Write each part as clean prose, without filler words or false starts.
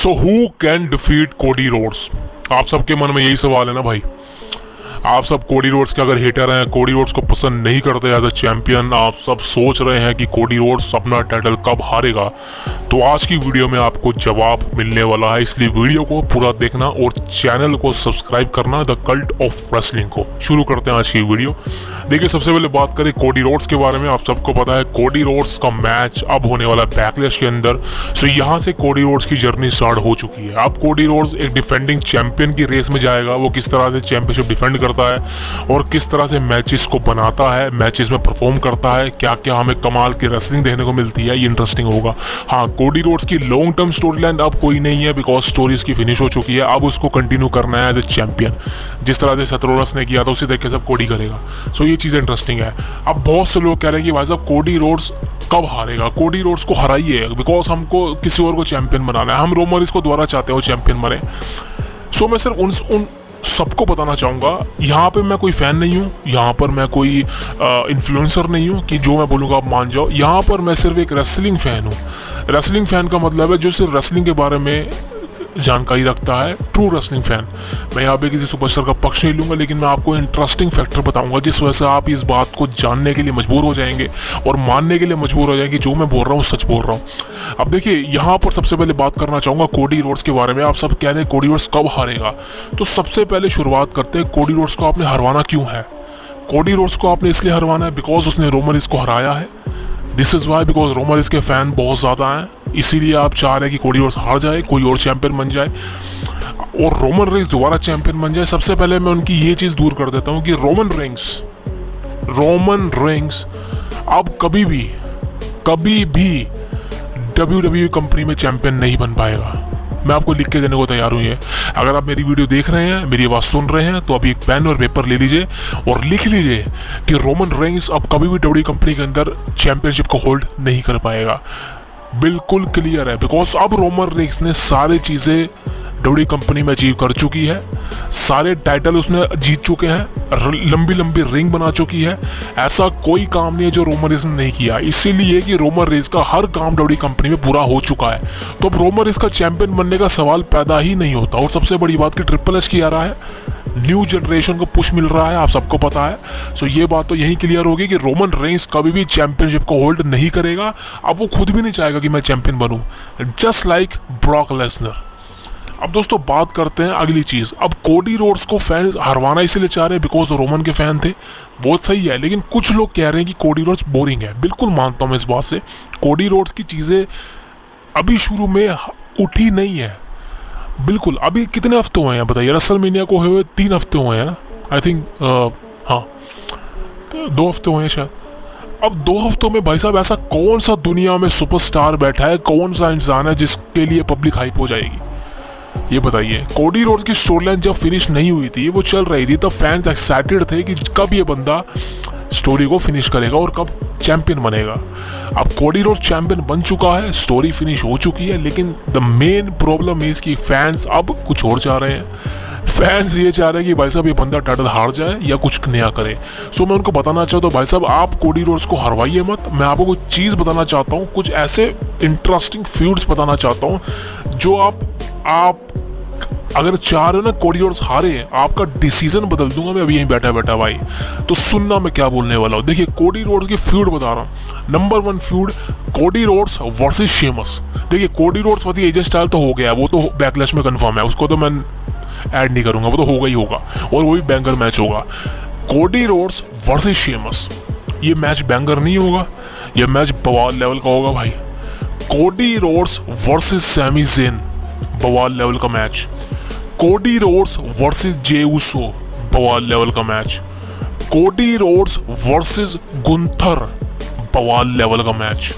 So who can defeat Cody Rhodes? आप सबके मन में यही सवाल है ना भाई। आप सब कोडी रोड्स के अगर हेटर हैं, कोडी रोड्स को पसंद नहीं करते एज अ चैंपियन, आप सब सोच रहे हैं कि कोडी रोड्स अपना टाइटल कब हारेगा, तो आज की वीडियो में आपको जवाब मिलने वाला है। इसलिए वीडियो को पूरा देखना और चैनल को सब्सक्राइब करना, द कल्ट ऑफ रेसलिंग को। शुरू करते हैं आज की वीडियो। देखिए, सबसे पहले बात करें कोडी रोड्स के बारे में। आप सबको पता है कोडी रोड्स का मैच अब होने वाला है बैकलैश के अंदर। सो यहाँ से कोडी रोड्स की जर्नी स्टार्ट हो चुकी है। अब कोडी रोड्स एक डिफेंडिंग चैंपियन की रेस में जाएगा। वो किस तरह से चैंपियनशिप डिफेंड करता है और किस तरह से मैचेस को बनाता है, मैचेस में परफॉर्म करता है, क्या क्या हमें कमाल की रेसलिंग देखने को मिलती है, ये इंटरेस्टिंग होगा। हाँ, कोडी रोड्स की लॉन्ग टर्म स्टोरी लाइन अब कोई नहीं है, बिकॉज स्टोरी इसकी फिनिश हो चुकी है। अब उसको कंटिन्यू करना है एज ए चैंपियन। जिस तरह से सेथ रॉलिंस ने किया था उसी तरीके से कोडी करेगा। सो ये चीज़ इंटरेस्टिंग है। अब बहुत से लोग कह रहे हैं कि भाई साहब कोडी रोड्स कब हारेगा? कोडी रोड्स को हराइए, बिकॉज हमको किसी और को चैंपियन बनाना है। हम रोमन रेंस को दोबारा चाहते हैं वो चैंपियन बने। सो मैं सिर्फ उन सबको बताना चाहूँगा, यहाँ पे मैं कोई फ़ैन नहीं हूँ, यहाँ पर मैं कोई इन्फ्लुएंसर नहीं हूँ कि जो मैं बोलूँगा आप मान जाओ। यहाँ पर मैं सिर्फ एक रेसलिंग फ़ैन हूँ। रेसलिंग फ़ैन का मतलब है जो सिर्फ रेसलिंग के बारे में जानकारी रखता है, ट्रू रेसलिंग फ़ैन। मैं यहाँ पे किसी सुपरस्टार का पक्ष नहीं लूँगा, लेकिन मैं आपको इंटरेस्टिंग फैक्टर बताऊँगा जिस वजह से आप इस बात को जानने के लिए मजबूर हो जाएंगे और मानने के लिए मजबूर हो जाएंगे जो मैं बोल रहा हूँ सच बोल रहा हूँ। अब देखिए, यहाँ पर सबसे पहले बात करना चाहूँगा कोडी रोड्स के बारे में। आप सब कह रहे हैं कोडी रोड्स कब हारेगा, तो सबसे पहले शुरुआत करते हैं कोडी रोड्स को आपने हरवाना क्यों है। कोडी रोड्स को आपने इसलिए हरवाना है बिकॉज उसने रोमन रेंस को हराया है। This is why, because Roman Reigns के फ़ैन बहुत ज़्यादा हैं, इसीलिए आप चाह रहे हैं कि कोडी रोड्स हार जाए, कोई और चैंपियन बन जाए और रोमन रेंस दोबारा चैंपियन बन जाए। सबसे पहले मैं उनकी ये चीज़ दूर कर देता हूँ कि रोमन रेंस अब कभी भी WWE कंपनी में चैंपियन नहीं बन पाएगा। मैं आपको लिख के देने को तैयार हूँ ये। अगर आप मेरी वीडियो देख रहे हैं, मेरी आवाज़ सुन रहे हैं, तो अभी एक पेन और पेपर ले लीजिए और लिख लीजिए कि रोमन रेंस अब कभी भी WWE कंपनी के अंदर चैंपियनशिप को होल्ड नहीं कर पाएगा। बिल्कुल क्लियर है, बिकॉज अब रोमन रेंस ने सारी चीज़ें WWE कंपनी में अचीव कर चुकी है। सारे टाइटल उसने जीत चुके हैं, लंबी लंबी रिंग बना चुकी है। ऐसा कोई काम नहीं है जो रोमन रेंस ने नहीं किया, इसीलिए कि रोमन रेंस का हर काम WWE कंपनी में पूरा हो चुका है। तो अब रोमन रेंस का चैंपियन बनने का सवाल पैदा ही नहीं होता। और सबसे बड़ी बात कि ट्रिपल एच की आ रहा है, न्यू जनरेशन को पुश मिल रहा है, आप सबको पता है। सो ये बात तो यही क्लियर होगी कि रोमन रेंस कभी भी चैंपियनशिप को होल्ड नहीं करेगा। अब वो खुद भी नहीं चाहेगा कि मैं चैंपियन बनूं, जस्ट लाइक ब्रॉक लेसनर। अब दोस्तों बात करते हैं अगली चीज़। अब कोडी रोड्स को फैंस हरवाना इसलिए चाह रहे हैं बिकॉज रोमन के फ़ैन थे, बहुत सही है। लेकिन कुछ लोग कह रहे हैं कि कोडी रोड्स बोरिंग है। बिल्कुल मानता हूँ मैं इस बात से। कोडी रोड्स की चीज़ें अभी शुरू में उठी नहीं है, बिल्कुल। अभी कितने हफ्ते हुए हैं बताइए? रेसलमेनिया को हुए 3 हफ्ते हुए हैं ना, आई थिंक। हाँ, 2 हफ्ते हुए हैं शायद। अब 2 हफ्तों में भाई साहब ऐसा कौन सा दुनिया में सुपरस्टार बैठा है, कौन सा इंसान है जिसके लिए पब्लिक हाइप हो जाएगी, ये बताइए। कोडी रोड्स की स्टोरी लाइन जब फिनिश नहीं हुई थी, वो चल रही थी, तब फैंस एक्साइटेड थे कि कब ये बंदा स्टोरी को फिनिश करेगा और कब चैंपियन बनेगा। अब कोडी रोड्स चैंपियन बन चुका है, स्टोरी फिनिश हो चुकी है, लेकिन द मेन प्रॉब्लम इज कि फैंस अब कुछ और चाह रहे हैं। फैंस ये चाह रहे हैं कि भाई साहब ये बंदा टाइटल हार जाए या कुछ नया करे। सो मैं उनको बताना चाहता हूँ भाई साहब आप कोडी रोड्स को हरवाइए मत। मैं आपको कुछ चीज़ बताना चाहता हूँ, कुछ ऐसे इंटरेस्टिंग फ्यूड्स बताना चाहता हूँ जो आप अगर चाह रहे हो ना कोडी रोड्स हारे, आपका डिसीजन बदल दूंगा मैं अभी यहीं बैठा बैठा भाई। तो सुनना मैं क्या बोलने वाला हूँ। देखिए, कोडी रोड्स की फ्यूड बता रहा हूँ। Number 1 feud Cody Rhodes versus Sheamus. देखिए, कोडी रोड्स वर्सेस एजे स्टाइल तो हो गया, वो तो बैकलैश में कंफर्म है, उसको तो मैं ऐड नहीं करूंगा, वो तो होगा ही होगा और वो भी बैंगर मैच होगा। कोडी रोड्स वर्सेस शेमस, ये मैच बैंगर नहीं होगा, ये मैच बवाल लेवल का होगा भाई। Cody Rhodes versus Sami Zayn, बवाल लेवल का match. Cody Rhodes versus Jey Uso, बवाल लेवल का match. Cody Rhodes versus Gunther, बवाल लेवल का match.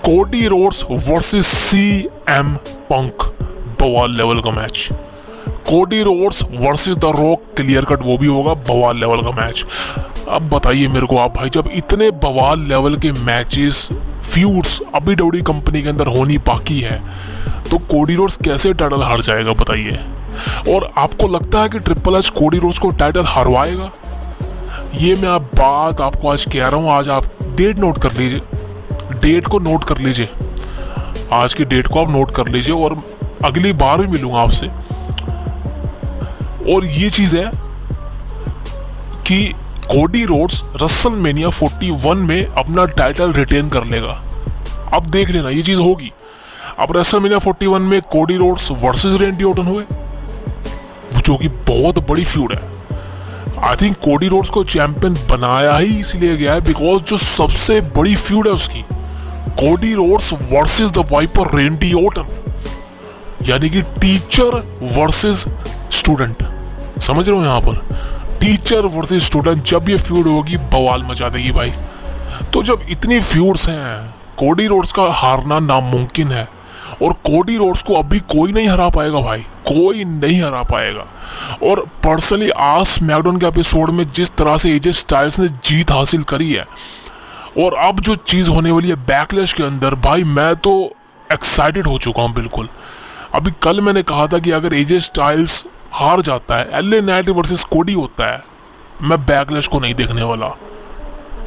Cody Rhodes versus CM Punk, बवाल लेवल का match. Cody Rhodes versus the Rock, clear cut वो भी होगा, बवाल लेवल का मैच। अब बताइए मेरे को आप भाई, जब इतने बवाल लेवल के मैचेस फ्यूड्स अभी WWE कंपनी के अंदर होनी बाकी है, तो कोडी रोड्स कैसे टाइटल हार जाएगा बताइए? और आपको लगता है कि ट्रिपल एच कोडी रोड्स को टाइटल हरवाएगा? ये मैं बात आपको आज कह रहा हूँ। आज आप डेट नोट कर लीजिए, डेट को नोट कर लीजिए। आज की डेट को आप नोट कर लीजिए और अगली बार भी मिलूंगा आपसे। और ये चीज़ है कि कोडी रोड्स रेसलमेनिया 41 में अपना टाइटल रिटेन कर लेगा। अब देख लेना ये चीज़ होगी। अब रेसलमेनिया 41 में कोडी रोड्स वर्सेस रेंडी ऑर्टन हुए, जो कि बहुत बड़ी फ्यूड है। आई थिंक कोडी रोड्स को चैंपियन बनाया ही इसलिए गया है बिकॉज जो सबसे बड़ी फ्यूड है उसकी, Cody Rhodes versus the Viper Randy Orton, यानी कि टीचर वर्सेस स्टूडेंट। समझ रहे हो यहाँ पर टीचर वर्सेस स्टूडेंट, जब ये फ्यूड होगी बवाल मचा देगी भाई। तो जब इतनी फ्यूड्स हैं, कोडी रोड्स का हारना नामुमकिन है और कोडी रोड्स को अभी कोई नहीं हरा पाएगा भाई, कोई नहीं हरा पाएगा। और पर्सनली आज स्मैकडाउन के एपिसोड में जिस तरह से एजे स्टाइल्स ने जीत हासिल करी है और अब जो चीज़ होने वाली है बैकलैश के अंदर, भाई मैं तो एक्साइटेड हो चुका हूँ बिल्कुल। अभी कल मैंने कहा था कि अगर एजे स्टाइल्स हार जाता है, एलए नाइट वर्सेस कोडी होता है, मैं बैकलैश को नहीं देखने वाला।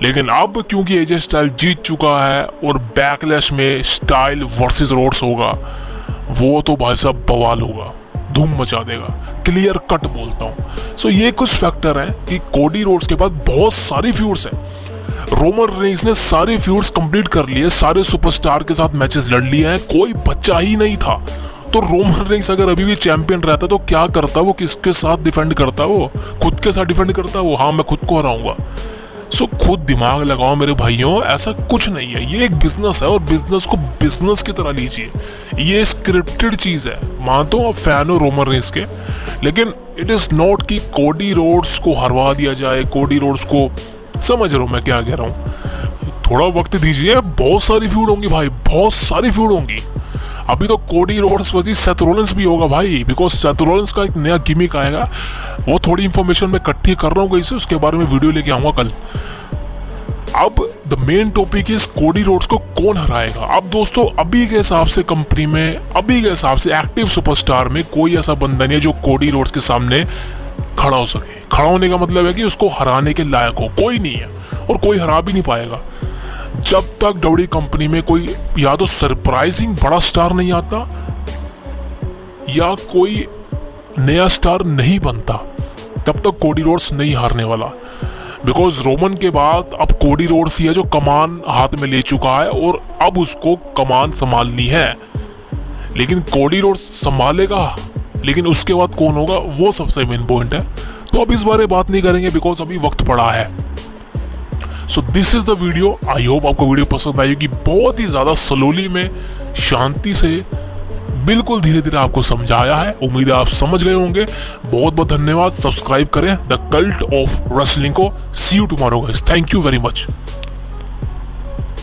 लेकिन अब क्योंकि एजे स्टाइल जीत चुका है और बैकलैश में स्टाइल वर्सेस रोड्स होगा, वो तो भाई साहब बवाल होगा, धूम मचा देगा, क्लियर कट बोलता हूँ। सो ये कुछ फैक्टर हैं कि कोडी रोड्स के पास बहुत सारी फ्यूड्स हैं। रोमन रेंस ने सारी फ्यूड्स कंप्लीट कर लिए, सारे सुपरस्टार के साथ मैचेस लड़ लिए हैं, कोई बच्चा ही नहीं था। तो रोमन रेंस अगर अभी भी चैंपियन रहता तो क्या करता वो, किसके साथ डिफेंड करता वो, खुद के साथ डिफेंड करता वो, हाँ मैं खुद को हराऊंगा। सो खुद दिमाग लगाओ मेरे भाइयों, ऐसा कुछ नहीं है, ये एक बिजनेस है और बिजनेस को बिजनेस की तरह लीजिए। ये स्क्रिप्टेड चीज़ है, मानता हूँ आप फैन हो रोमन रेंस के, लेकिन इट इज़ नॉट कि कोडी रोड्स को हरवा दिया जाए, कोडी रोड्स को, समझ रहा हूँ मैं क्या कह रहा हूँ। थोड़ा वक्त दीजिए, बहुत सारी फ्यूड होंगी भाई, बहुत सारी फ्यूड होंगी। अभी तो कोडी रोड्स वर्सेस सेथ रोलिंस भी होगा भाई, बिकॉज सेथ रोलिंस का एक नया गिमिक आएगा, वो थोड़ी इंफॉर्मेशन मैं इकट्ठी कर रहा हूँ कहीं से, उसके बारे में वीडियो लेके आऊँगा कल। अब the main topic is Cody Rhodes को कौन हराएगा। अब दोस्तों अभी के हिसाब से कंपनी में, अभी के हिसाब से एक्टिव सुपरस्टार में कोई ऐसा बंदा नहीं है जो कोडी रोड्स के सामने खड़ा हो सके। खड़ा होने का मतलब है कि उसको हराने के लायक हो, कोई नहीं है और कोई हरा भी नहीं पाएगा जब तक डब्ल्यूडब्ल्यूई कंपनी में कोई या तो सरप्राइजिंग बड़ा स्टार नहीं आता या कोई नया स्टार नहीं बनता, तब तक कोडी रोड्स नहीं हारने वाला। बिकॉज रोमन के बाद अब कोडी रोड्स ही है जो कमान हाथ में ले चुका है और अब उसको कमान संभालनी है। लेकिन कोडी रोड्स संभालेगा, लेकिन उसके बाद कौन होगा वो सबसे मेन पॉइंट है। तो अब इस बारे बात नहीं करेंगे बिकॉज अभी वक्त पड़ा है। So this is the video. I hope आपको वीडियो पसंद आई होगी। बहुत ही ज़्यादा स्लोली में, शांति से, बिल्कुल धीरे धीरे आपको समझाया है। उम्मीद है आप समझ गए होंगे। बहुत बहुत धन्यवाद। सब्सक्राइब करें द कल्ट ऑफ रेसलिंग को। See you tomorrow guys. Thank you very much.